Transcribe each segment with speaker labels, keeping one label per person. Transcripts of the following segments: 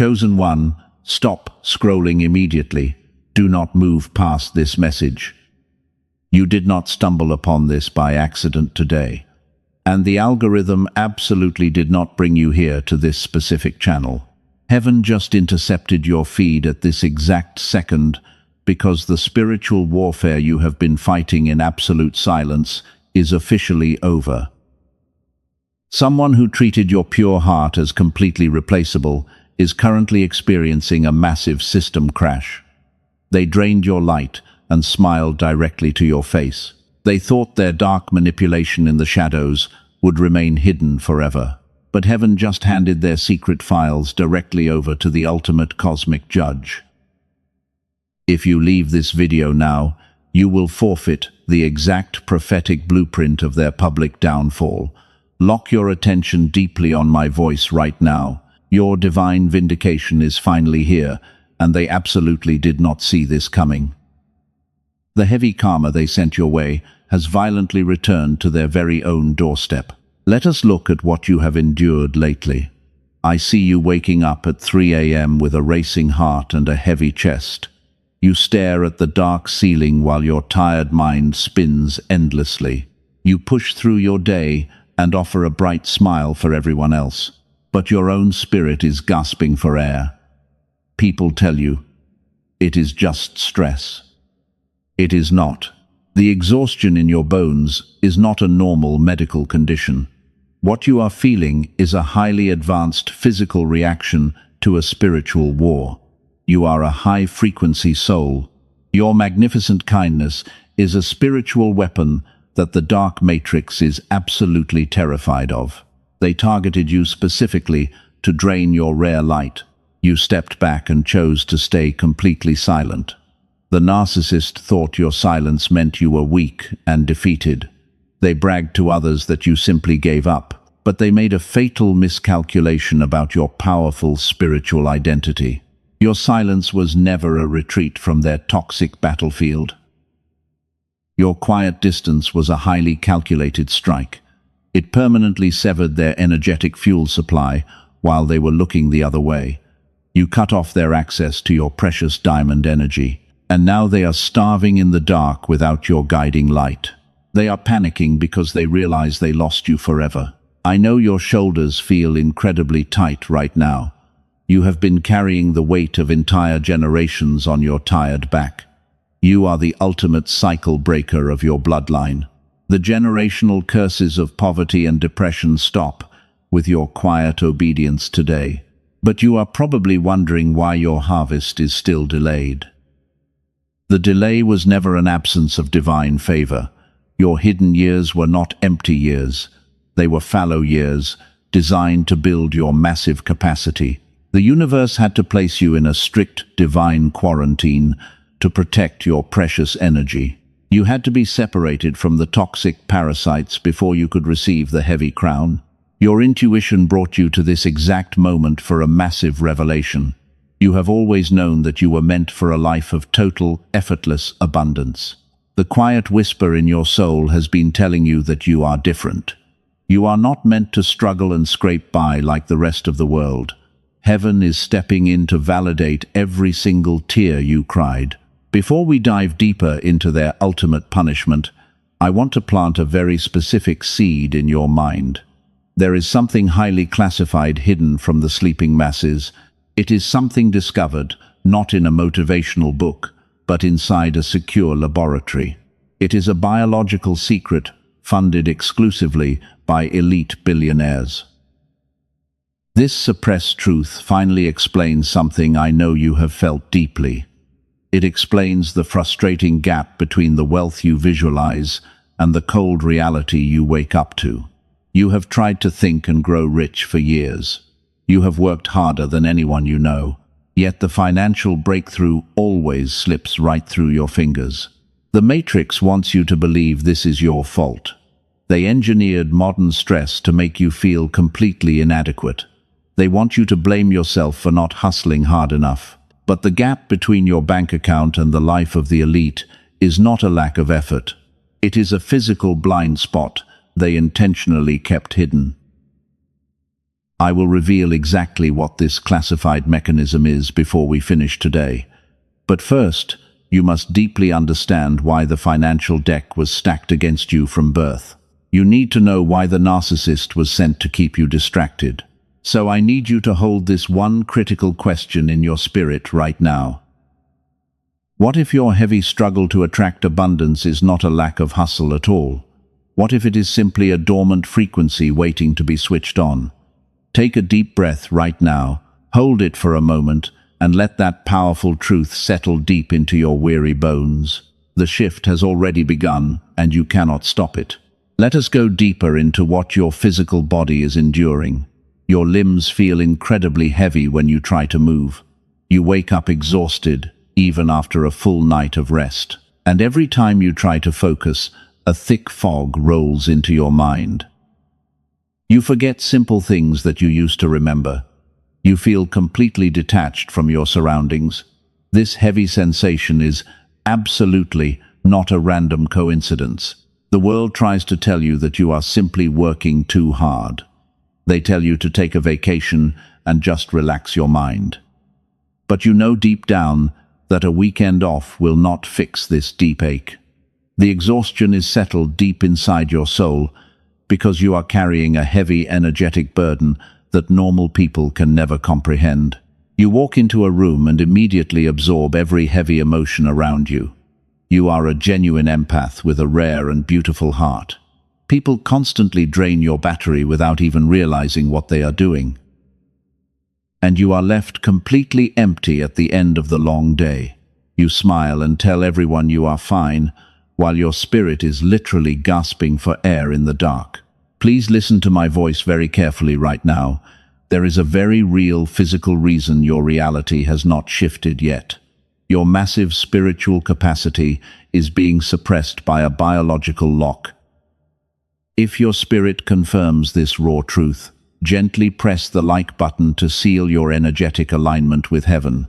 Speaker 1: Chosen one, stop scrolling immediately. Do not move past this message. You did not stumble upon this by accident today. And the algorithm absolutely did not bring you here to this specific channel. Heaven just intercepted your feed at this exact second because the spiritual warfare you have been fighting in absolute silence is officially over. Someone who treated your pure heart as completely replaceable is currently experiencing a massive system crash. They drained your light and smiled directly to your face. They thought their dark manipulation in the shadows would remain hidden forever. But heaven just handed their secret files directly over to the ultimate cosmic judge. If you leave this video now, you will forfeit the exact prophetic blueprint of their public downfall. Lock your attention deeply on my voice right now. Your divine vindication is finally here, and they absolutely did not see this coming. The heavy karma they sent your way has violently returned to their very own doorstep. Let us look at what you have endured lately. I see you waking up at 3 a.m. with a racing heart and a heavy chest. You stare at the dark ceiling while your tired mind spins endlessly. You push through your day and offer a bright smile for everyone else, but your own spirit is gasping for air. People tell you, it is just stress. It is not. The exhaustion in your bones is not a normal medical condition. What you are feeling is a highly advanced physical reaction to a spiritual war. You are a high-frequency soul. Your magnificent kindness is a spiritual weapon that the dark matrix is absolutely terrified of. They targeted you specifically to drain your rare light. You stepped back and chose to stay completely silent. The narcissist thought your silence meant you were weak and defeated. They bragged to others that you simply gave up, but they made a fatal miscalculation about your powerful spiritual identity. Your silence was never a retreat from their toxic battlefield. Your quiet distance was a highly calculated strike. It permanently severed their energetic fuel supply while they were looking the other way. You cut off their access to your precious diamond energy, and now they are starving in the dark without your guiding light. They are panicking because they realize they lost you forever. I know your shoulders feel incredibly tight right now. You have been carrying the weight of entire generations on your tired back. You are the ultimate cycle breaker of your bloodline. The generational curses of poverty and depression stop with your quiet obedience today. But you are probably wondering why your harvest is still delayed. The delay was never an absence of divine favor. Your hidden years were not empty years. They were fallow years, designed to build your massive capacity. The universe had to place you in a strict divine quarantine to protect your precious energy. You had to be separated from the toxic parasites before you could receive the heavy crown. Your intuition brought you to this exact moment for a massive revelation. You have always known that you were meant for a life of total, effortless abundance. The quiet whisper in your soul has been telling you that you are different. You are not meant to struggle and scrape by like the rest of the world. Heaven is stepping in to validate every single tear you cried. Before we dive deeper into their ultimate punishment, I want to plant a very specific seed in your mind. There is something highly classified hidden from the sleeping masses. It is something discovered, not in a motivational book, but inside a secure laboratory. It is a biological secret funded exclusively by elite billionaires. This suppressed truth finally explains something I know you have felt deeply. It explains the frustrating gap between the wealth you visualize and the cold reality you wake up to. You have tried to think and grow rich for years. You have worked harder than anyone you know, yet the financial breakthrough always slips right through your fingers. The Matrix wants you to believe this is your fault. They engineered modern stress to make you feel completely inadequate. They want you to blame yourself for not hustling hard enough. But the gap between your bank account and the life of the elite is not a lack of effort. It is a physical blind spot they intentionally kept hidden. I will reveal exactly what this classified mechanism is before we finish today. But first, you must deeply understand why the financial deck was stacked against you from birth. You need to know why the narcissist was sent to keep you distracted. So I need you to hold this one critical question in your spirit right now. What if your heavy struggle to attract abundance is not a lack of hustle at all? What if it is simply a dormant frequency waiting to be switched on? Take a deep breath right now, hold it for a moment, and let that powerful truth settle deep into your weary bones. The shift has already begun, and you cannot stop it. Let us go deeper into what your physical body is enduring. Your limbs feel incredibly heavy when you try to move. You wake up exhausted, even after a full night of rest. And every time you try to focus, a thick fog rolls into your mind. You forget simple things that you used to remember. You feel completely detached from your surroundings. This heavy sensation is absolutely not a random coincidence. The world tries to tell you that you are simply working too hard. They tell you to take a vacation and just relax your mind. But you know deep down that a weekend off will not fix this deep ache. The exhaustion is settled deep inside your soul because you are carrying a heavy, energetic burden that normal people can never comprehend. You walk into a room and immediately absorb every heavy emotion around you. You are a genuine empath with a rare and beautiful heart. People constantly drain your battery without even realizing what they are doing. And you are left completely empty at the end of the long day. You smile and tell everyone you are fine, while your spirit is literally gasping for air in the dark. Please listen to my voice very carefully right now. There is a very real physical reason your reality has not shifted yet. Your massive spiritual capacity is being suppressed by a biological lock. If your spirit confirms this raw truth, gently press the like button to seal your energetic alignment with heaven.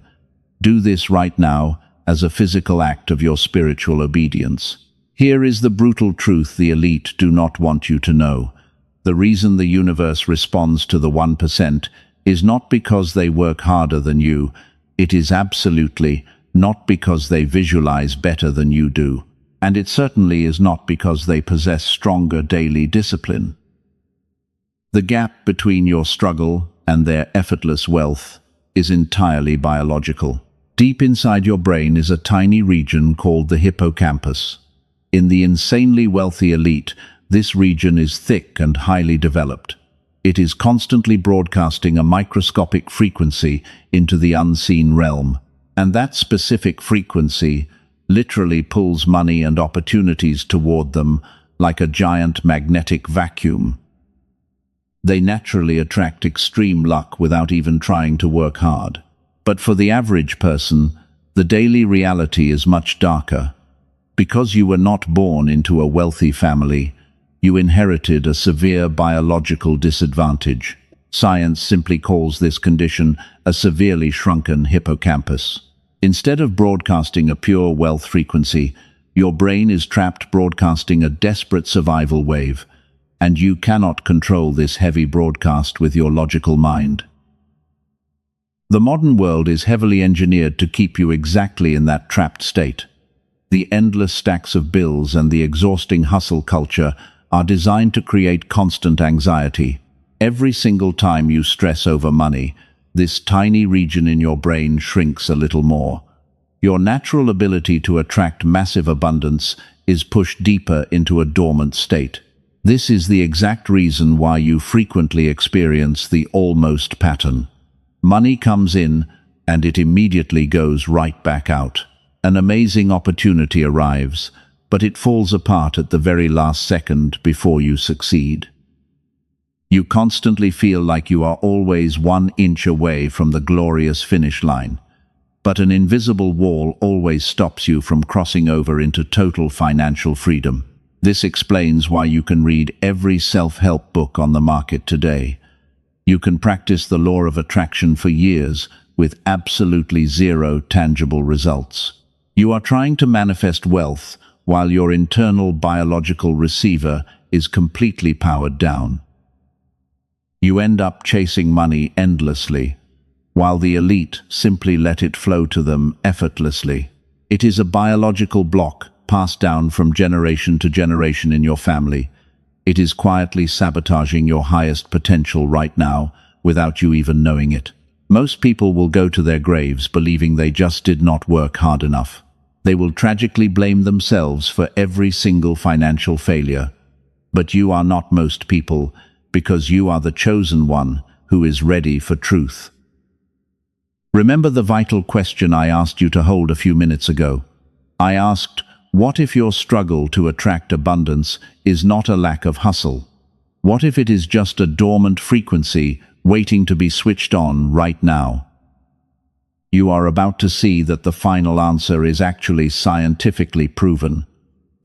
Speaker 1: Do this right now as a physical act of your spiritual obedience. Here is the brutal truth the elite do not want you to know. The reason the universe responds to the 1% is not because they work harder than you. It is absolutely not because they visualize better than you do. And it certainly is not because they possess stronger daily discipline. The gap between your struggle and their effortless wealth is entirely biological. Deep inside your brain is a tiny region called the hippocampus. In the insanely wealthy elite, this region is thick and highly developed. It is constantly broadcasting a microscopic frequency into the unseen realm, and that specific frequency literally pulls money and opportunities toward them like a giant magnetic vacuum. They naturally attract extreme luck without even trying to work hard. But for the average person, the daily reality is much darker. Because you were not born into a wealthy family, you inherited a severe biological disadvantage. Science simply calls this condition a severely shrunken hippocampus. Instead of broadcasting a pure wealth frequency, your brain is trapped broadcasting a desperate survival wave, and you cannot control this heavy broadcast with your logical mind. The modern world is heavily engineered to keep you exactly in that trapped state. The endless stacks of bills and the exhausting hustle culture are designed to create constant anxiety. Every single time you stress over money, this tiny region in your brain shrinks a little more. Your natural ability to attract massive abundance is pushed deeper into a dormant state. This is the exact reason why you frequently experience the almost pattern. Money comes in, and it immediately goes right back out. An amazing opportunity arrives, but it falls apart at the very last second before you succeed. You constantly feel like you are always 1 inch away from the glorious finish line, but an invisible wall always stops you from crossing over into total financial freedom. This explains why you can read every self-help book on the market today. You can practice the law of attraction for years with absolutely zero tangible results. You are trying to manifest wealth while your internal biological receiver is completely powered down. You end up chasing money endlessly, while the elite simply let it flow to them effortlessly. It is a biological block passed down from generation to generation in your family. It is quietly sabotaging your highest potential right now without you even knowing it. Most people will go to their graves believing they just did not work hard enough. They will tragically blame themselves for every single financial failure. But you are not most people, because you are the chosen one who is ready for truth. Remember the vital question I asked you to hold a few minutes ago. I asked, what if your struggle to attract abundance is not a lack of hustle? What if it is just a dormant frequency waiting to be switched on right now? You are about to see that the final answer is actually scientifically proven,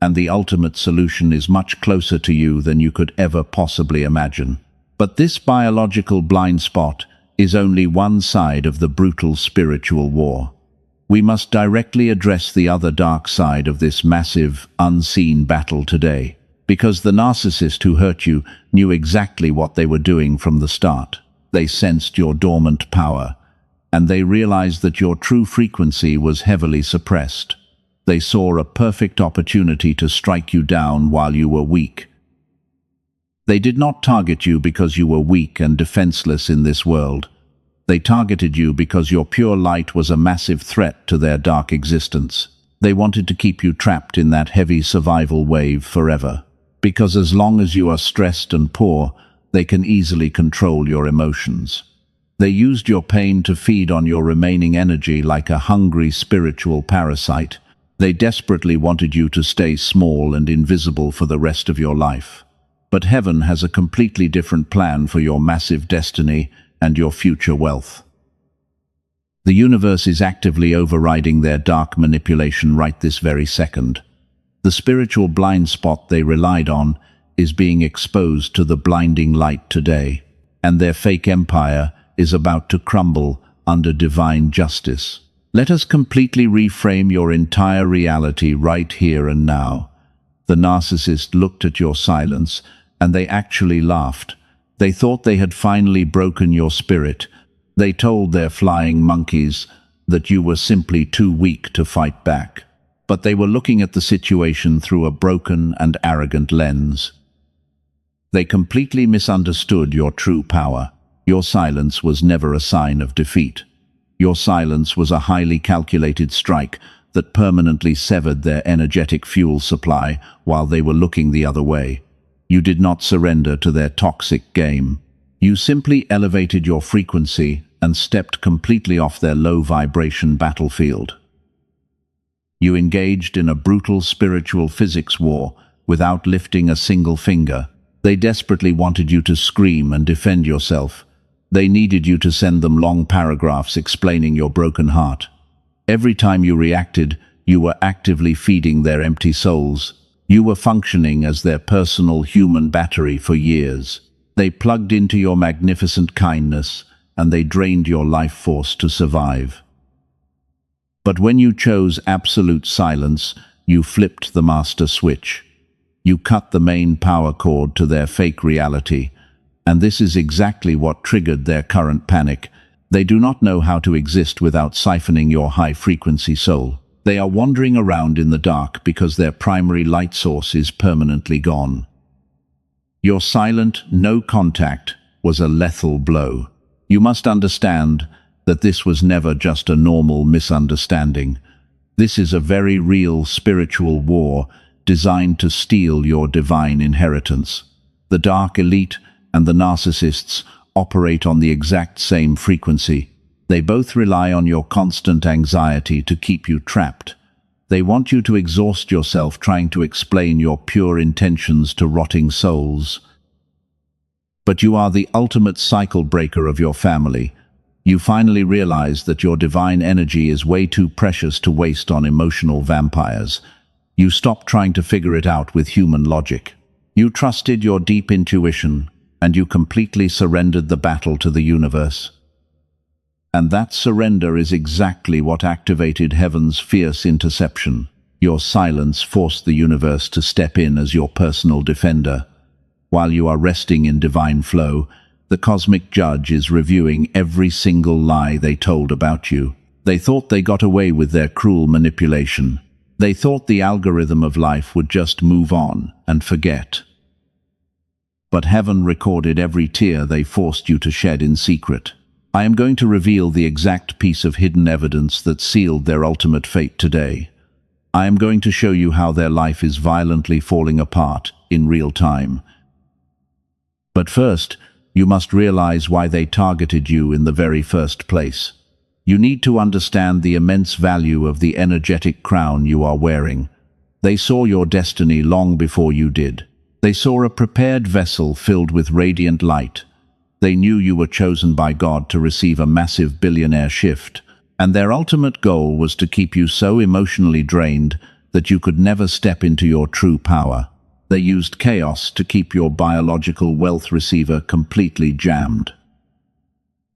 Speaker 1: and the ultimate solution is much closer to you than you could ever possibly imagine. But this biological blind spot is only one side of the brutal spiritual war. We must directly address the other dark side of this massive, unseen battle today, because the narcissist who hurt you knew exactly what they were doing from the start. They sensed your dormant power, and they realized that your true frequency was heavily suppressed. They saw a perfect opportunity to strike you down while you were weak. They did not target you because you were weak and defenseless in this world. They targeted you because your pure light was a massive threat to their dark existence. They wanted to keep you trapped in that heavy survival wave forever. Because as long as you are stressed and poor, they can easily control your emotions. They used your pain to feed on your remaining energy like a hungry spiritual parasite. They desperately wanted you to stay small and invisible for the rest of your life. But heaven has a completely different plan for your massive destiny and your future wealth. The universe is actively overriding their dark manipulation right this very second. The spiritual blind spot they relied on is being exposed to the blinding light today, and their fake empire is about to crumble under divine justice. Let us completely reframe your entire reality right here and now. The narcissist looked at your silence, and they actually laughed. They thought they had finally broken your spirit. They told their flying monkeys that you were simply too weak to fight back. But they were looking at the situation through a broken and arrogant lens. They completely misunderstood your true power. Your silence was never a sign of defeat. Your silence was a highly calculated strike that permanently severed their energetic fuel supply while they were looking the other way. You did not surrender to their toxic game. You simply elevated your frequency and stepped completely off their low-vibration battlefield. You engaged in a brutal spiritual physics war without lifting a single finger. They desperately wanted you to scream and defend yourself. They needed you to send them long paragraphs explaining your broken heart. Every time you reacted, you were actively feeding their empty souls. You were functioning as their personal human battery for years. They plugged into your magnificent kindness, and they drained your life force to survive. But when you chose absolute silence, you flipped the master switch. You cut the main power cord to their fake reality, and this is exactly what triggered their current panic. They do not know how to exist without siphoning your high-frequency soul. They are wandering around in the dark because their primary light source is permanently gone. Your silent, no contact was a lethal blow. You must understand that this was never just a normal misunderstanding. This is a very real spiritual war designed to steal your divine inheritance. The dark elite and the narcissists operate on the exact same frequency. They both rely on your constant anxiety to keep you trapped. They want you to exhaust yourself trying to explain your pure intentions to rotting souls. But you are the ultimate cycle breaker of your family. You finally realize that your divine energy is way too precious to waste on emotional vampires. You stopped trying to figure it out with human logic. You trusted your deep intuition, and you completely surrendered the battle to the universe. And that surrender is exactly what activated heaven's fierce interception. Your silence forced the universe to step in as your personal defender. While you are resting in divine flow, The cosmic judge is reviewing every single lie they told about you. They thought they got away with their cruel manipulation. They thought the algorithm of life would just move on and forget. But heaven recorded every tear they forced you to shed in secret. I am going to reveal the exact piece of hidden evidence that sealed their ultimate fate today. I am going to show you how their life is violently falling apart in real time. But first, you must realize why they targeted you in the very first place. You need to understand the immense value of the energetic crown you are wearing. They saw your destiny long before you did. They saw a prepared vessel filled with radiant light. They knew you were chosen by God to receive a massive billionaire shift, and their ultimate goal was to keep you so emotionally drained that you could never step into your true power. They used chaos to keep your biological wealth receiver completely jammed.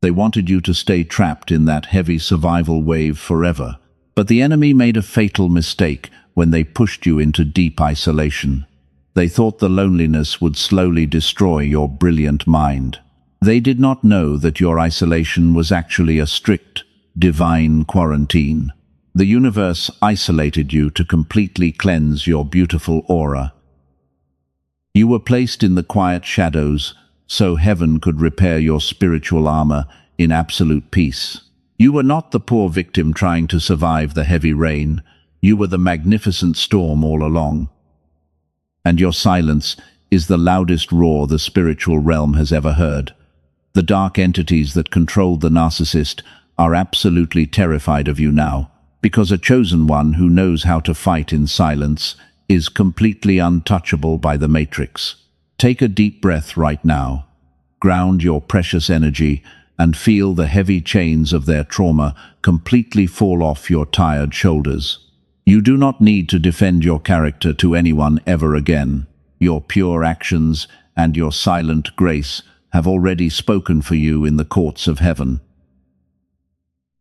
Speaker 1: They wanted you to stay trapped in that heavy survival wave forever. But the enemy made a fatal mistake when they pushed you into deep isolation. They thought the loneliness would slowly destroy your brilliant mind. They did not know that your isolation was actually a strict, divine quarantine. The universe isolated you to completely cleanse your beautiful aura. You were placed in the quiet shadows so heaven could repair your spiritual armor in absolute peace. You were not the poor victim trying to survive the heavy rain. You were the magnificent storm all along. And your silence is the loudest roar the spiritual realm has ever heard. The dark entities that controlled the narcissist are absolutely terrified of you now, because a chosen one who knows how to fight in silence is completely untouchable by the matrix. Take a deep breath right now. Ground your precious energy and feel the heavy chains of their trauma completely fall off your tired shoulders. You do not need to defend your character to anyone ever again. Your pure actions and your silent grace have already spoken for you in the courts of heaven.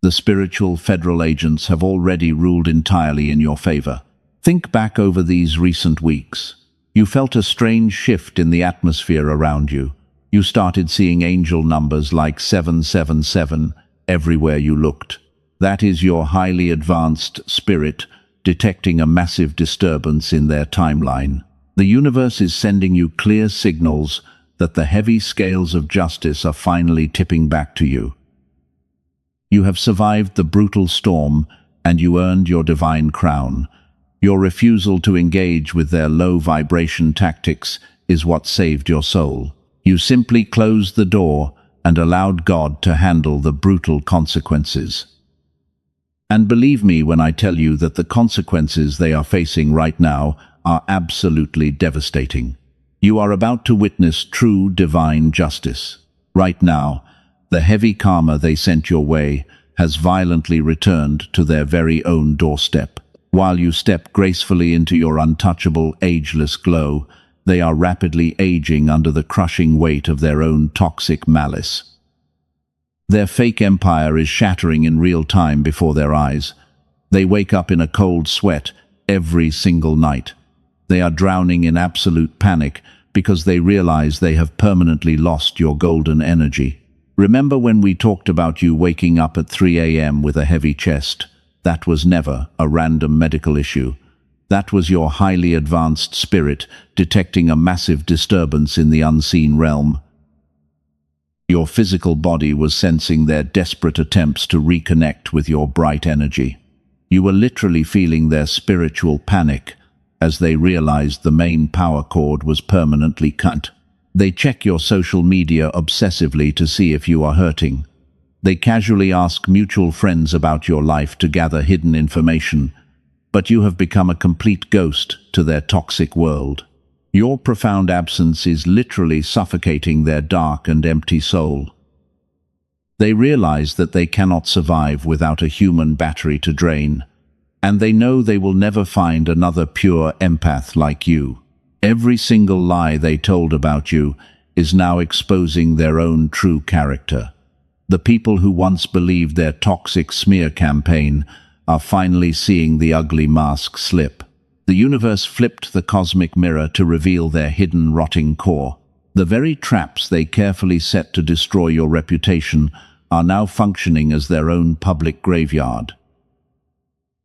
Speaker 1: The spiritual federal agents have already ruled entirely in your favor. Think back over these recent weeks. You felt a strange shift in the atmosphere around you. You started seeing angel numbers like 777 everywhere you looked. That is your highly advanced spirit detecting a massive disturbance in their timeline. The universe is sending you clear signals that the heavy scales of justice are finally tipping back to you. You have survived the brutal storm, and you earned your divine crown. Your refusal to engage with their low-vibration tactics is what saved your soul. You simply closed the door and allowed God to handle the brutal consequences. And believe me when I tell you that the consequences they are facing right now are absolutely devastating. You are about to witness true divine justice. Right now, the heavy karma they sent your way has violently returned to their very own doorstep. While you step gracefully into your untouchable, ageless glow, they are rapidly aging under the crushing weight of their own toxic malice. Their fake empire is shattering in real time before their eyes. They wake up in a cold sweat every single night. They are drowning in absolute panic because they realize they have permanently lost your golden energy. Remember when we talked about you waking up at 3 a.m. with a heavy chest? That was never a random medical issue. That was your highly advanced spirit detecting a massive disturbance in the unseen realm. Your physical body was sensing their desperate attempts to reconnect with your bright energy. You were literally feeling their spiritual panic as they realized the main power cord was permanently cut. They check your social media obsessively to see if you are hurting. They casually ask mutual friends about your life to gather hidden information, but you have become a complete ghost to their toxic world. Your profound absence is literally suffocating their dark and empty soul. They realize that they cannot survive without a human battery to drain, and they know they will never find another pure empath like you. Every single lie they told about you is now exposing their own true character. The people who once believed their toxic smear campaign are finally seeing the ugly mask slip. The universe flipped the cosmic mirror to reveal their hidden, rotting core. The very traps they carefully set to destroy your reputation are now functioning as their own public graveyard.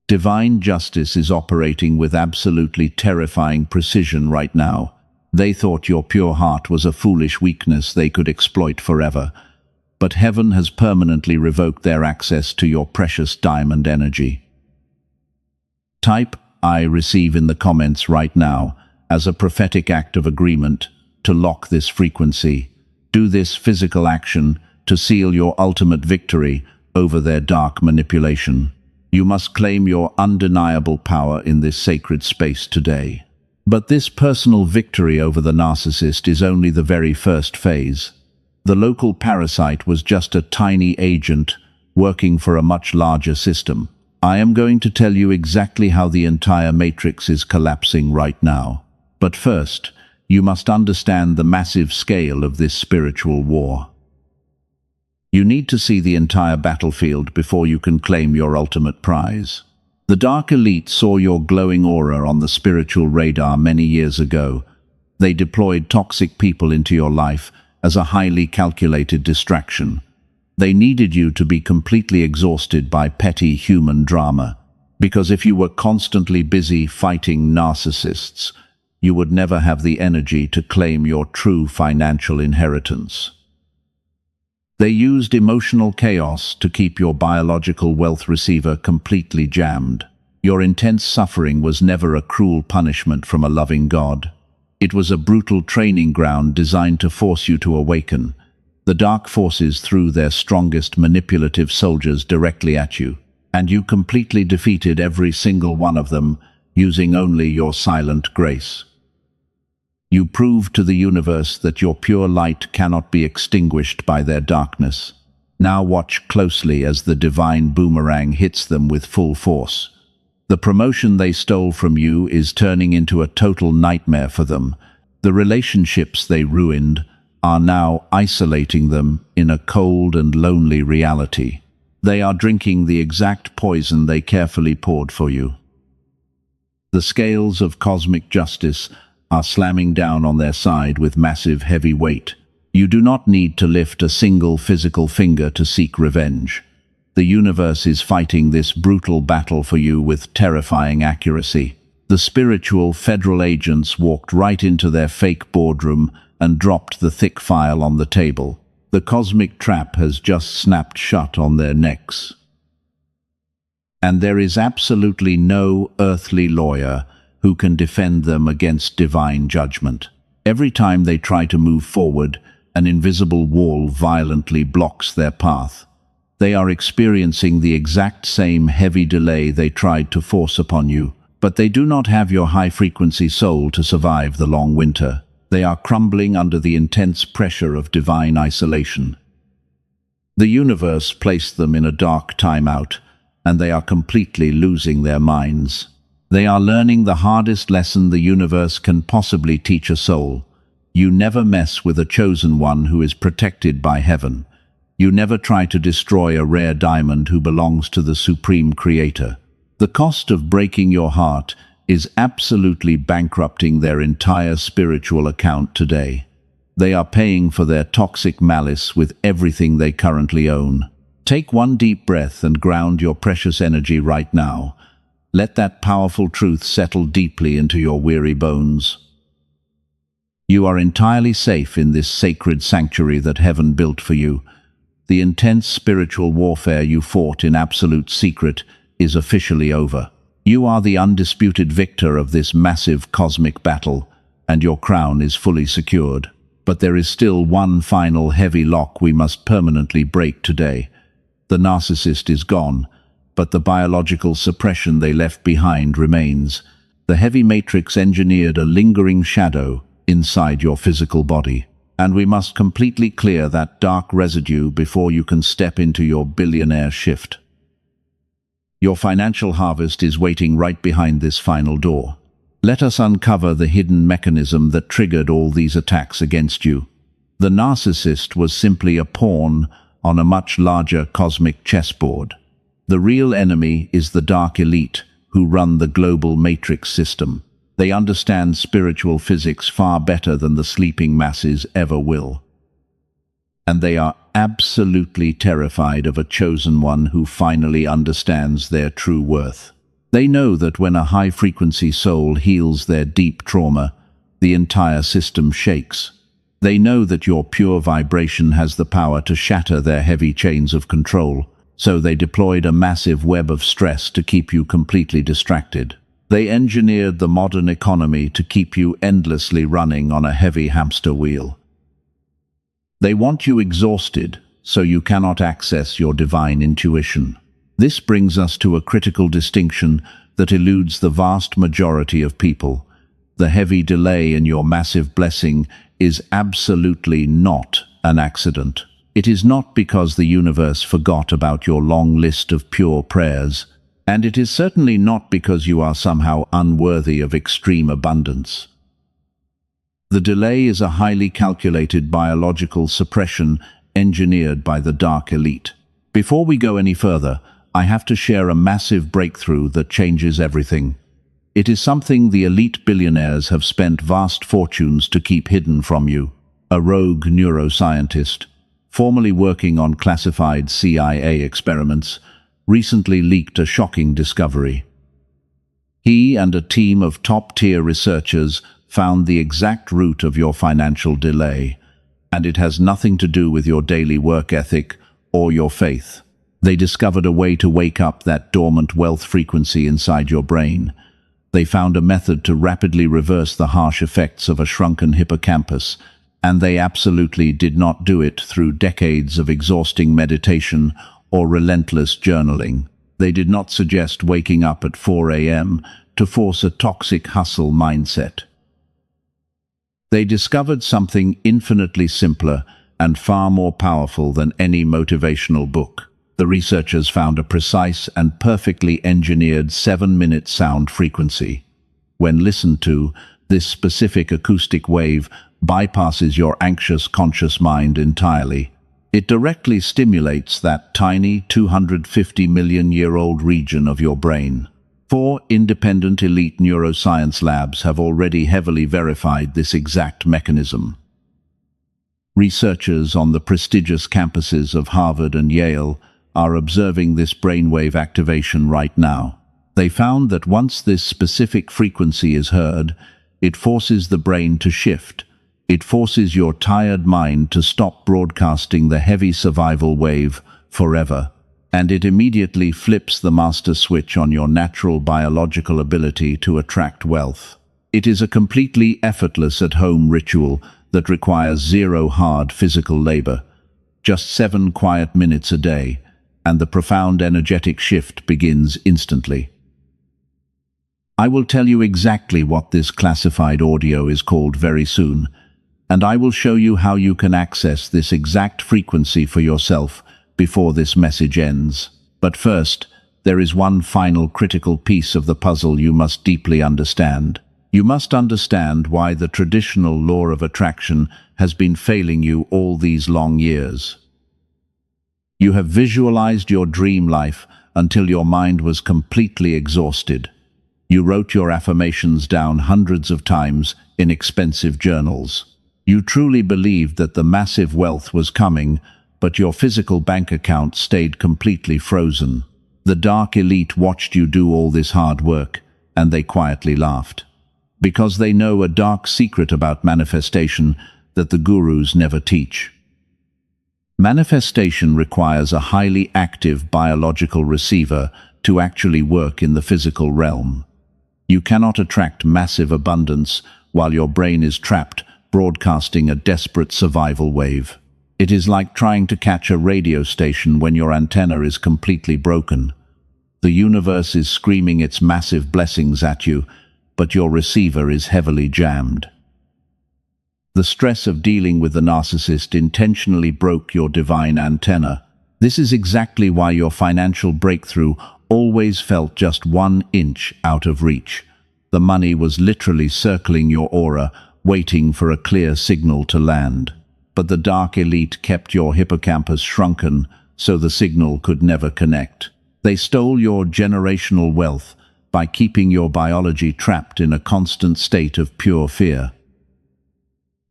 Speaker 1: Divine justice is operating with absolutely terrifying precision right now. They thought your pure heart was a foolish weakness they could exploit forever, but heaven has permanently revoked their access to your precious diamond energy. Type "I receive" in the comments right now as a prophetic act of agreement to lock this frequency. Do this physical action to seal your ultimate victory over their dark manipulation. You must claim your undeniable power in this sacred space today. But this personal victory over the narcissist is only the very first phase. The local parasite was just a tiny agent working for a much larger system. I am going to tell you exactly how the entire matrix is collapsing right now. But first, you must understand the massive scale of this spiritual war. You need to see the entire battlefield before you can claim your ultimate prize. The dark elite saw your glowing aura on the spiritual radar many years ago. They deployed toxic people into your life as a highly calculated distraction. They needed you to be completely exhausted by petty human drama, because if you were constantly busy fighting narcissists, you would never have the energy to claim your true financial inheritance. They used emotional chaos to keep your biological wealth receiver completely jammed. Your intense suffering was never a cruel punishment from a loving God. It was a brutal training ground designed to force you to awaken. The dark forces threw their strongest manipulative soldiers directly at you, and you completely defeated every single one of them using only your silent grace. You proved to the universe that your pure light cannot be extinguished by their darkness. Now watch closely as the divine boomerang hits them with full force. The promotion they stole from you is turning into a total nightmare for them. The relationships they ruined are now isolating them in a cold and lonely reality. They are drinking the exact poison they carefully poured for you. The scales of cosmic justice are slamming down on their side with massive heavy weight. You do not need to lift a single physical finger to seek revenge. The universe is fighting this brutal battle for you with terrifying accuracy. The spiritual federal agents walked right into their fake boardroom and dropped the thick file on the table. The cosmic trap has just snapped shut on their necks. And there is absolutely no earthly lawyer who can defend them against divine judgment. Every time they try to move forward, an invisible wall violently blocks their path. They are experiencing the exact same heavy delay they tried to force upon you, but they do not have your high-frequency soul to survive the long winter. They are crumbling under the intense pressure of divine isolation. The universe placed them in a dark timeout, and they are completely losing their minds. They are learning the hardest lesson the universe can possibly teach a soul. You never mess with a chosen one who is protected by heaven. You never try to destroy a rare diamond who belongs to the Supreme Creator. The cost of breaking your heart is absolutely bankrupting their entire spiritual account today. They are paying for their toxic malice with everything they currently own. Take one deep breath and ground your precious energy right now. Let that powerful truth settle deeply into your weary bones. You are entirely safe in this sacred sanctuary that heaven built for you. The intense spiritual warfare you fought in absolute secret is officially over. You are the undisputed victor of this massive cosmic battle, and your crown is fully secured. But there is still one final heavy lock we must permanently break today. The narcissist is gone, but the biological suppression they left behind remains. The heavy matrix engineered a lingering shadow inside your physical body, and we must completely clear that dark residue before you can step into your billionaire shift. Your financial harvest is waiting right behind this final door. Let us uncover the hidden mechanism that triggered all these attacks against you. The narcissist was simply a pawn on a much larger cosmic chessboard. The real enemy is the dark elite who run the global matrix system. They understand spiritual physics far better than the sleeping masses ever will. And they are absolutely terrified of a chosen one who finally understands their true worth. They know that when a high-frequency soul heals their deep trauma, the entire system shakes. They know that your pure vibration has the power to shatter their heavy chains of control, so they deployed a massive web of stress to keep you completely distracted. They engineered the modern economy to keep you endlessly running on a heavy hamster wheel. They want you exhausted, so you cannot access your divine intuition. This brings us to a critical distinction that eludes the vast majority of people. The heavy delay in your massive blessing is absolutely not an accident. It is not because the universe forgot about your long list of pure prayers, and it is certainly not because you are somehow unworthy of extreme abundance. The delay is a highly calculated biological suppression engineered by the dark elite. Before we go any further, I have to share a massive breakthrough that changes everything. It is something the elite billionaires have spent vast fortunes to keep hidden from you. A rogue neuroscientist, formerly working on classified CIA experiments, recently leaked a shocking discovery. He and a team of top-tier researchers found the exact root of your financial delay, and it has nothing to do with your daily work ethic or your faith. They discovered a way to wake up that dormant wealth frequency inside your brain. They found a method to rapidly reverse the harsh effects of a shrunken hippocampus, and they absolutely did not do it through decades of exhausting meditation or relentless journaling. They did not suggest waking up at 4 a.m. to force a toxic hustle mindset. They discovered something infinitely simpler and far more powerful than any motivational book. The researchers found a precise and perfectly engineered 7-minute sound frequency. When listened to, this specific acoustic wave bypasses your anxious conscious mind entirely. It directly stimulates that tiny 250-million-year-old region of your brain. 4 independent elite neuroscience labs have already heavily verified this exact mechanism. Researchers on the prestigious campuses of Harvard and Yale are observing this brainwave activation right now. They found that once this specific frequency is heard, it forces the brain to shift. It forces your tired mind to stop broadcasting the heavy survival wave forever, and it immediately flips the master switch on your natural biological ability to attract wealth. It is a completely effortless at-home ritual that requires zero hard physical labor, just 7 quiet minutes a day, and the profound energetic shift begins instantly. I will tell you exactly what this classified audio is called very soon, and I will show you how you can access this exact frequency for yourself before this message ends. But first, there is one final critical piece of the puzzle you must deeply understand. You must understand why the traditional law of attraction has been failing you all these long years. You have visualized your dream life until your mind was completely exhausted. You wrote your affirmations down hundreds of times in expensive journals. You truly believed that the massive wealth was coming, but your physical bank account stayed completely frozen. The dark elite watched you do all this hard work, and they quietly laughed. Because they know a dark secret about manifestation that the gurus never teach. Manifestation requires a highly active biological receiver to actually work in the physical realm. You cannot attract massive abundance while your brain is trapped, broadcasting a desperate survival wave. It is like trying to catch a radio station when your antenna is completely broken. The universe is screaming its massive blessings at you, but your receiver is heavily jammed. The stress of dealing with the narcissist intentionally broke your divine antenna. This is exactly why your financial breakthrough always felt just 1 inch out of reach. The money was literally circling your aura, waiting for a clear signal to land. But the dark elite kept your hippocampus shrunken, so the signal could never connect. They stole your generational wealth by keeping your biology trapped in a constant state of pure fear.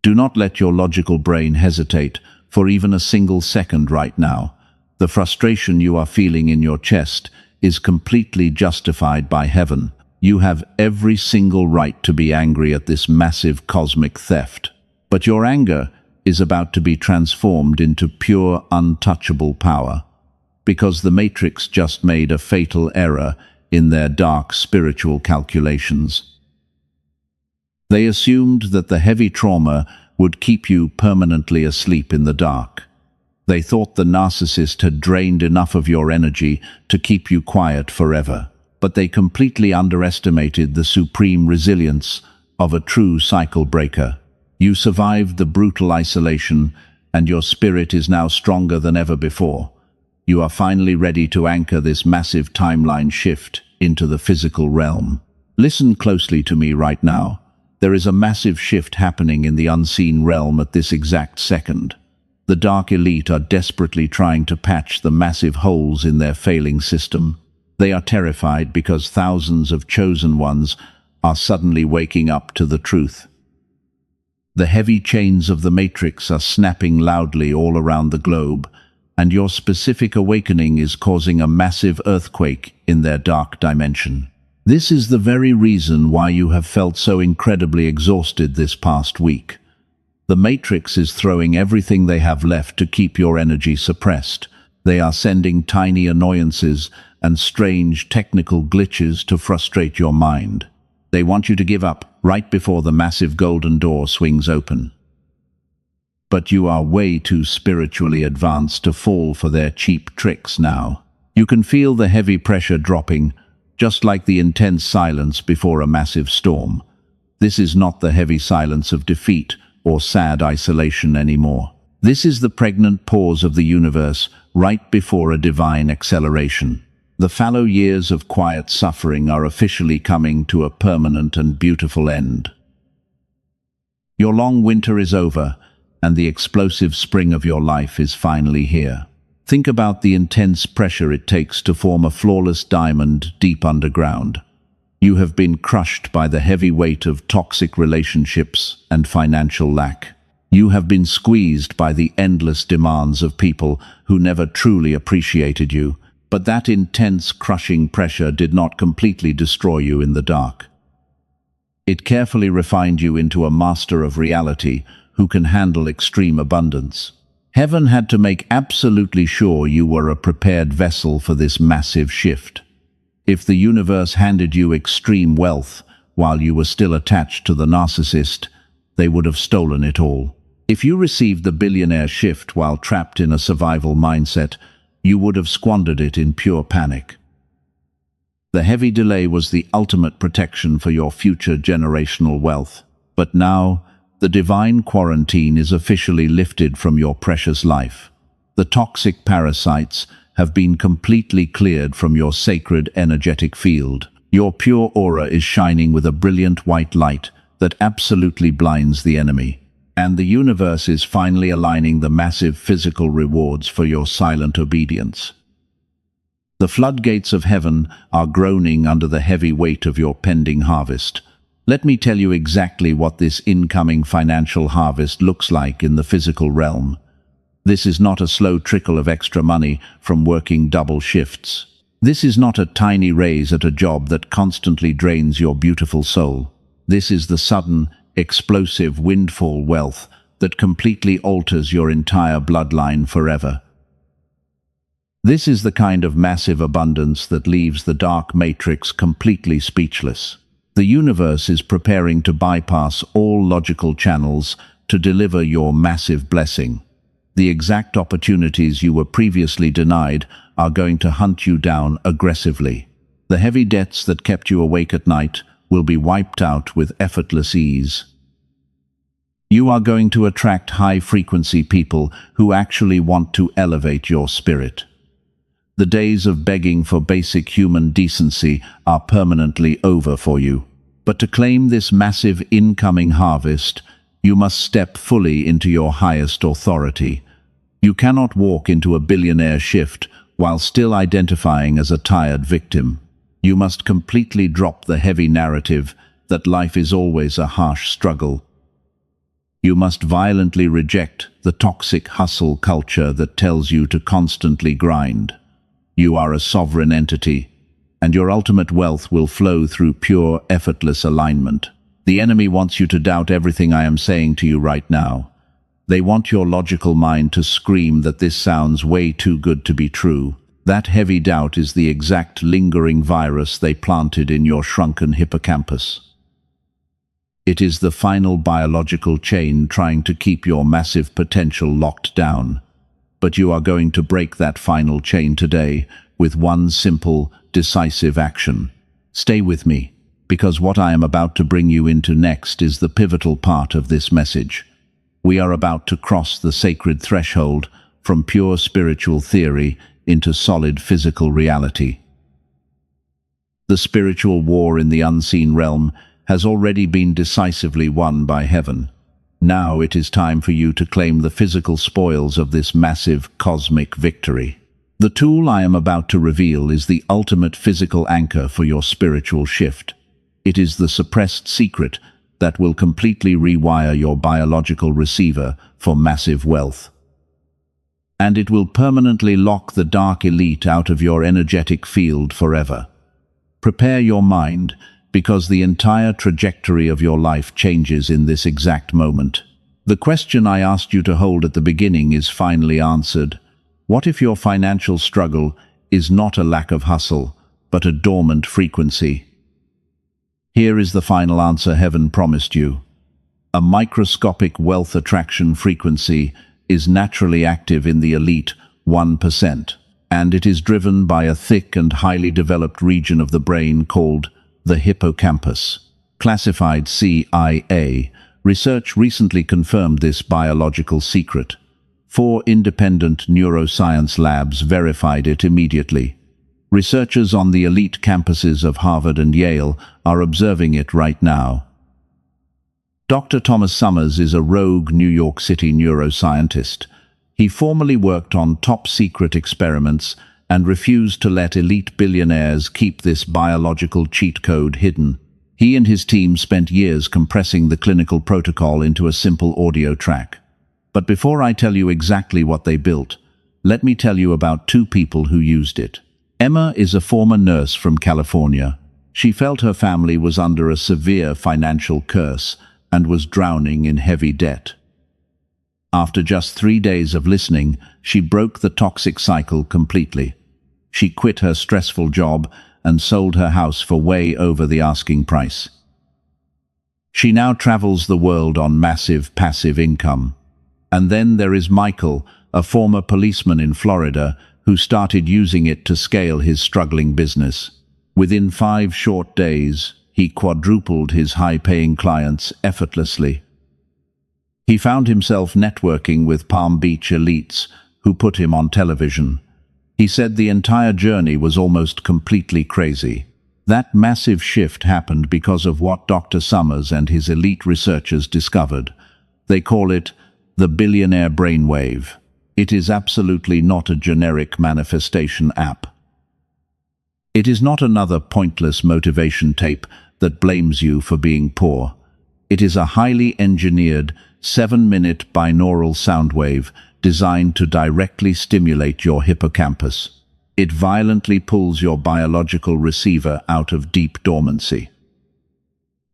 Speaker 1: Do not let your logical brain hesitate for even a single second right now. The frustration you are feeling in your chest is completely justified by heaven. You have every single right to be angry at this massive cosmic theft. But your anger is about to be transformed into pure, untouchable power, because the Matrix just made a fatal error in their dark spiritual calculations. They assumed that the heavy trauma would keep you permanently asleep in the dark. They thought the narcissist had drained enough of your energy to keep you quiet forever, but they completely underestimated the supreme resilience of a true cycle breaker. You survived the brutal isolation, and your spirit is now stronger than ever before. You are finally ready to anchor this massive timeline shift into the physical realm. Listen closely to me right now. There is a massive shift happening in the unseen realm at this exact second. The dark elite are desperately trying to patch the massive holes in their failing system. They are terrified because thousands of chosen ones are suddenly waking up to the truth. The heavy chains of the Matrix are snapping loudly all around the globe, and your specific awakening is causing a massive earthquake in their dark dimension. This is the very reason why you have felt so incredibly exhausted this past week. The Matrix is throwing everything they have left to keep your energy suppressed. They are sending tiny annoyances and strange technical glitches to frustrate your mind. They want you to give up right before the massive golden door swings open. But you are way too spiritually advanced to fall for their cheap tricks now. You can feel the heavy pressure dropping, just like the intense silence before a massive storm. This is not the heavy silence of defeat or sad isolation anymore. This is the pregnant pause of the universe right before a divine acceleration. The fallow years of quiet suffering are officially coming to a permanent and beautiful end. Your long winter is over, and the explosive spring of your life is finally here. Think about the intense pressure it takes to form a flawless diamond deep underground. You have been crushed by the heavy weight of toxic relationships and financial lack. You have been squeezed by the endless demands of people who never truly appreciated you. But that intense, crushing pressure did not completely destroy you in the dark. It carefully refined you into a master of reality who can handle extreme abundance. Heaven had to make absolutely sure you were a prepared vessel for this massive shift. If the universe handed you extreme wealth while you were still attached to the narcissist, they would have stolen it all. If you received the billionaire shift while trapped in a survival mindset, you would have squandered it in pure panic. The heavy delay was the ultimate protection for your future generational wealth. But now, the divine quarantine is officially lifted from your precious life. The toxic parasites have been completely cleared from your sacred energetic field. Your pure aura is shining with a brilliant white light that absolutely blinds the enemy. And the universe is finally aligning the massive physical rewards for your silent obedience. The floodgates of heaven are groaning under the heavy weight of your pending harvest. Let me tell you exactly what this incoming financial harvest looks like in the physical realm. This is not a slow trickle of extra money from working double shifts. This is not a tiny raise at a job that constantly drains your beautiful soul. This is the sudden, explosive windfall wealth that completely alters your entire bloodline forever. This is the kind of massive abundance that leaves the dark matrix completely speechless. The universe is preparing to bypass all logical channels to deliver your massive blessing. The exact opportunities you were previously denied are going to hunt you down aggressively. The heavy debts that kept you awake at night will be wiped out with effortless ease. You are going to attract high-frequency people who actually want to elevate your spirit. The days of begging for basic human decency are permanently over for you. But to claim this massive incoming harvest, you must step fully into your highest authority. You cannot walk into a billionaire shift while still identifying as a tired victim. You must completely drop the heavy narrative that life is always a harsh struggle. You must violently reject the toxic hustle culture that tells you to constantly grind. You are a sovereign entity, and your ultimate wealth will flow through pure, effortless alignment. The enemy wants you to doubt everything I am saying to you right now. They want your logical mind to scream that this sounds way too good to be true. That heavy doubt is the exact lingering virus they planted in your shrunken hippocampus. It is the final biological chain trying to keep your massive potential locked down. But you are going to break that final chain today with one simple, decisive action. Stay with me, because what I am about to bring you into next is the pivotal part of this message. We are about to cross the sacred threshold from pure spiritual theory into solid physical reality. The spiritual war in the unseen realm has already been decisively won by heaven. Now it is time for you to claim the physical spoils of this massive cosmic victory. The tool I am about to reveal is the ultimate physical anchor for your spiritual shift. It is the suppressed secret that will completely rewire your biological receiver for massive wealth. And it will permanently lock the dark elite out of your energetic field forever. Prepare your mind, because the entire trajectory of your life changes in this exact moment. The question I asked you to hold at the beginning is finally answered. What if your financial struggle is not a lack of hustle, but a dormant frequency? Here is the final answer heaven promised you. A microscopic wealth attraction frequency is naturally active in the elite 1%, and it is driven by a thick and highly developed region of the brain called the hippocampus. Classified CIA, research recently confirmed this biological secret. 4 independent neuroscience labs verified it immediately. Researchers on the elite campuses of Harvard and Yale are observing it right now. Dr. Thomas Summers is a rogue New York City neuroscientist. He formerly worked on top-secret experiments and refused to let elite billionaires keep this biological cheat code hidden. He and his team spent years compressing the clinical protocol into a simple audio track. But before I tell you exactly what they built, let me tell you about 2 people who used it. Emma is a former nurse from California. She felt her family was under a severe financial curse and was drowning in heavy debt. After just 3 days of listening, she broke the toxic cycle completely. She quit her stressful job and sold her house for way over the asking price. She now travels the world on massive passive income. And then there is Michael, a former policeman in Florida, who started using it to scale his struggling business. Within 5 short days, he quadrupled his high-paying clients effortlessly. He found himself networking with Palm Beach elites who put him on television. He said the entire journey was almost completely crazy. That massive shift happened because of what Dr. Summers and his elite researchers discovered. They call it the billionaire brainwave. It is absolutely not a generic manifestation app. It is not another pointless motivation tape that blames you for being poor. It is a highly engineered 7-minute binaural sound wave designed to directly stimulate your hippocampus. It violently pulls your biological receiver out of deep dormancy.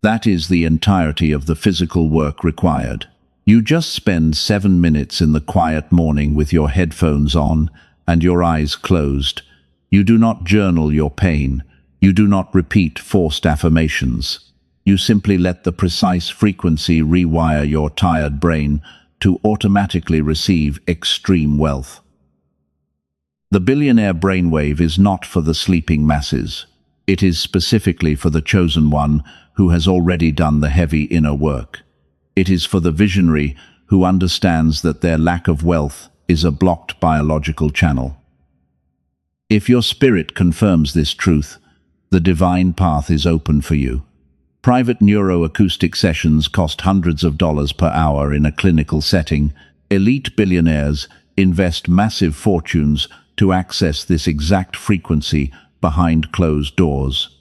Speaker 1: That is the entirety of the physical work required. You just spend 7 minutes in the quiet morning with your headphones on and your eyes closed. You do not journal your pain. You do not repeat forced affirmations. You simply let the precise frequency rewire your tired brain to automatically receive extreme wealth. The billionaire brainwave is not for the sleeping masses. It is specifically for the chosen one who has already done the heavy inner work. It is for the visionary who understands that their lack of wealth is a blocked biological channel. If your spirit confirms this truth, the divine path is open for you. Private neuroacoustic sessions cost hundreds of dollars per hour in a clinical setting. Elite billionaires invest massive fortunes to access this exact frequency behind closed doors.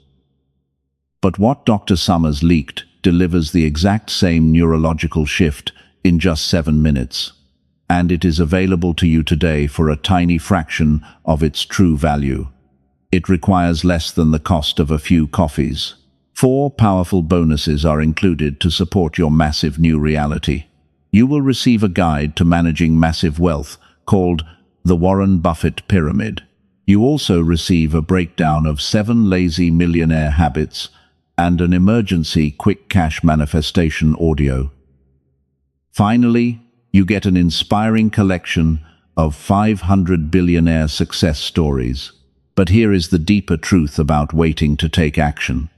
Speaker 1: But what Dr. Summers leaked delivers the exact same neurological shift in just 7 minutes. And it is available to you today for a tiny fraction of its true value. It requires less than the cost of a few coffees. 4 powerful bonuses are included to support your massive new reality. You will receive a guide to managing massive wealth called the Warren Buffett Pyramid. You also receive a breakdown of 7 lazy millionaire habits and an emergency quick cash manifestation audio. Finally, you get an inspiring collection of 500 billionaire success stories. But here is the deeper truth about waiting to take action.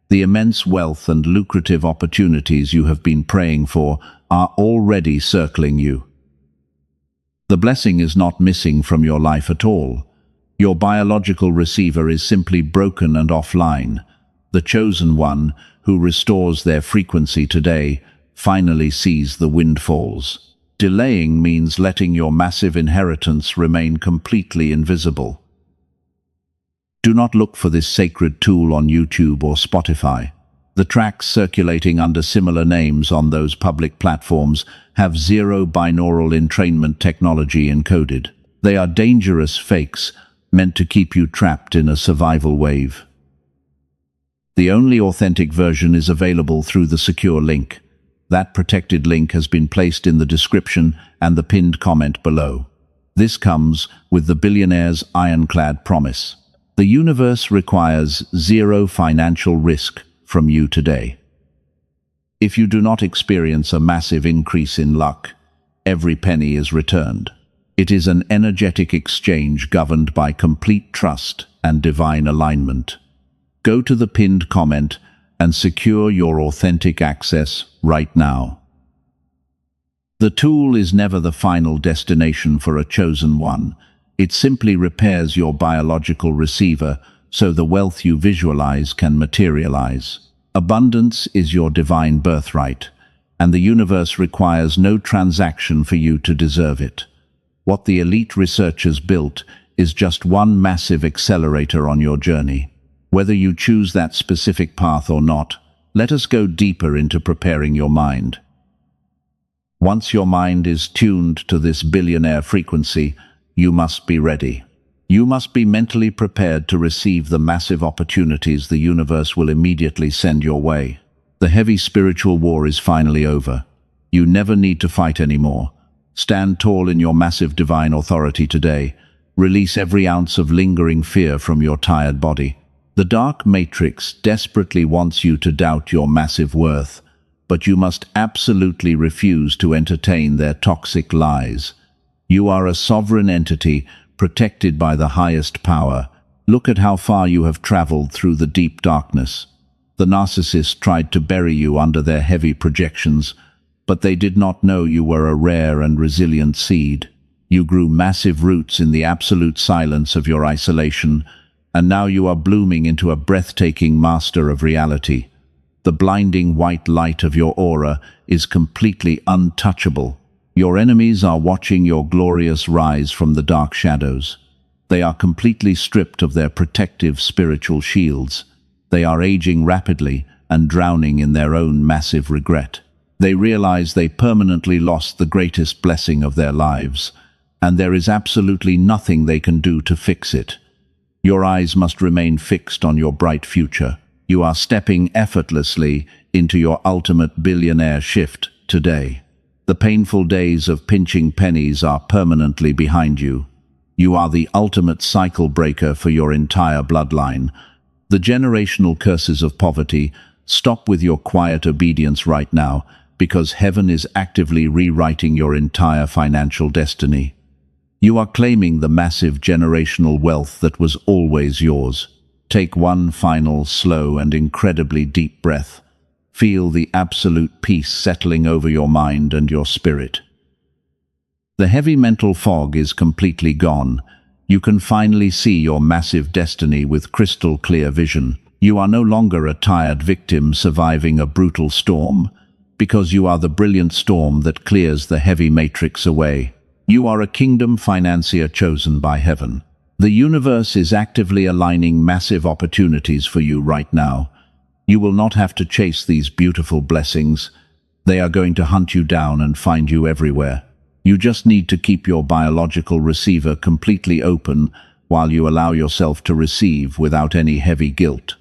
Speaker 1: The immense wealth and lucrative opportunities you have been praying for are already circling you. The blessing is not missing from your life at all. Your biological receiver is simply broken and offline. The chosen one, who restores their frequency today, finally sees the windfalls. Delaying means letting your massive inheritance remain completely invisible. Do not look for this sacred tool on YouTube or Spotify. The tracks circulating under similar names on those public platforms have zero binaural entrainment technology encoded. They are dangerous fakes meant to keep you trapped in a survival wave. The only authentic version is available through the secure link. That protected link has been placed in the description and the pinned comment below. This comes with the billionaire's ironclad promise. The universe requires zero financial risk from you today. If you do not experience a massive increase in luck, every penny is returned. It is an energetic exchange governed by complete trust and divine alignment. Go to the pinned comment and secure your authentic access right now. The tool is never the final destination for a chosen one. It simply repairs your biological receiver so the wealth you visualize can materialize. Abundance is your divine birthright, and the universe requires no transaction for you to deserve it. What the elite researchers built is just one massive accelerator on your journey. Whether you choose that specific path or not, let us go deeper into preparing your mind. Once your mind is tuned to this billionaire frequency, you must be ready. You must be mentally prepared to receive the massive opportunities the universe will immediately send your way. The heavy spiritual war is finally over. You never need to fight anymore. Stand tall in your massive divine authority today. Release every ounce of lingering fear from your tired body. The dark matrix desperately wants you to doubt your massive worth, but you must absolutely refuse to entertain their toxic lies. You are a sovereign entity protected by the highest power. Look at how far you have traveled through the deep darkness. The narcissist tried to bury you under their heavy projections, but they did not know you were a rare and resilient seed. You grew massive roots in the absolute silence of your isolation, and now you are blooming into a breathtaking master of reality. The blinding white light of your aura is completely untouchable. Your enemies are watching your glorious rise from the dark shadows. They are completely stripped of their protective spiritual shields. They are aging rapidly and drowning in their own massive regret. They realize they permanently lost the greatest blessing of their lives, and there is absolutely nothing they can do to fix it. Your eyes must remain fixed on your bright future. You are stepping effortlessly into your ultimate billionaire shift today. The painful days of pinching pennies are permanently behind you. You are the ultimate cycle breaker for your entire bloodline. The generational curses of poverty stop with your quiet obedience right now, because heaven is actively rewriting your entire financial destiny. You are claiming the massive generational wealth that was always yours. Take one final, slow, and incredibly deep breath. Feel the absolute peace settling over your mind and your spirit. The heavy mental fog is completely gone. You can finally see your massive destiny with crystal clear vision. You are no longer a tired victim surviving a brutal storm, because you are the brilliant storm that clears the heavy matrix away. You are a kingdom financier chosen by heaven. The universe is actively aligning massive opportunities for you right now. You will not have to chase these beautiful blessings. They are going to hunt you down and find you everywhere. You just need to keep your biological receiver completely open while you allow yourself to receive without any heavy guilt.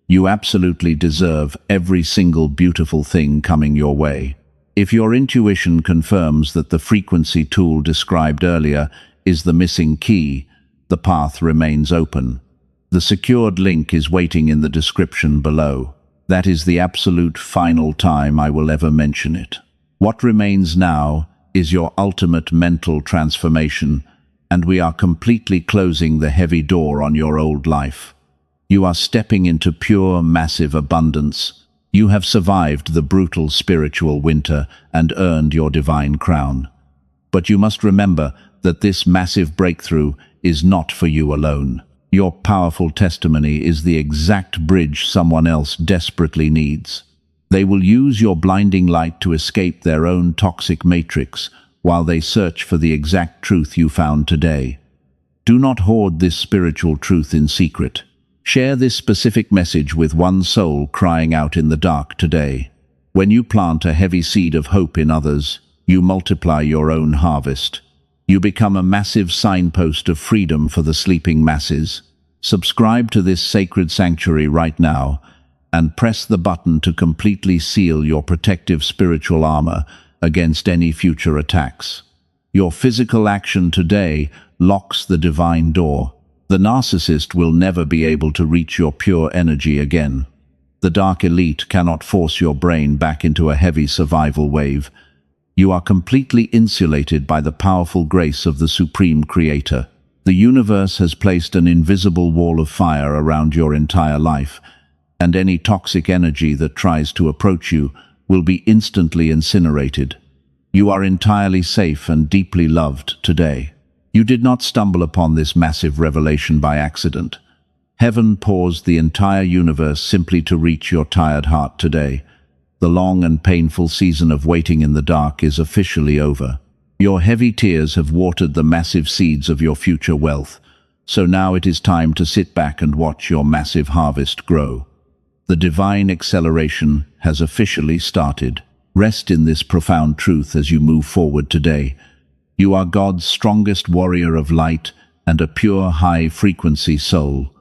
Speaker 1: You absolutely deserve every single beautiful thing coming your way. If your intuition confirms that the frequency tool described earlier is the missing key, the path remains open. The secured link is waiting in the description below. That is the absolute final time I will ever mention it. What remains now is your ultimate mental transformation, and we are completely closing the heavy door on your old life. You are stepping into pure, massive abundance. You have survived the brutal spiritual winter and earned your divine crown. But you must remember that this massive breakthrough is not for you alone. Your powerful testimony is the exact bridge someone else desperately needs. They will use your blinding light to escape their own toxic matrix while they search for the exact truth you found today. Do not hoard this spiritual truth in secret. Share this specific message with one soul crying out in the dark today. When you plant a heavy seed of hope in others, you multiply your own harvest. You become a massive signpost of freedom for the sleeping masses. Subscribe to this sacred sanctuary right now and press the button to completely seal your protective spiritual armor against any future attacks. Your physical action today locks the divine door. The narcissist will never be able to reach your pure energy again. The dark elite cannot force your brain back into a heavy survival wave. You are completely insulated by the powerful grace of the Supreme Creator. The universe has placed an invisible wall of fire around your entire life, and any toxic energy that tries to approach you will be instantly incinerated. You are entirely safe and deeply loved today. You did not stumble upon this massive revelation by accident. Heaven paused the entire universe simply to reach your tired heart today. The long and painful season of waiting in the dark is officially over. Your heavy tears have watered the massive seeds of your future wealth, so now it is time to sit back and watch your massive harvest grow. The divine acceleration has officially started. Rest in this profound truth as you move forward today. You are God's strongest warrior of light and a pure, high-frequency soul.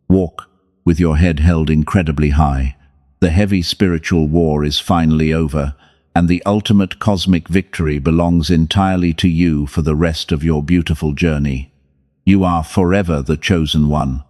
Speaker 1: Walk with your head held incredibly high. The heavy spiritual war is finally over, and the ultimate cosmic victory belongs entirely to you for the rest of your beautiful journey. You are forever the chosen one.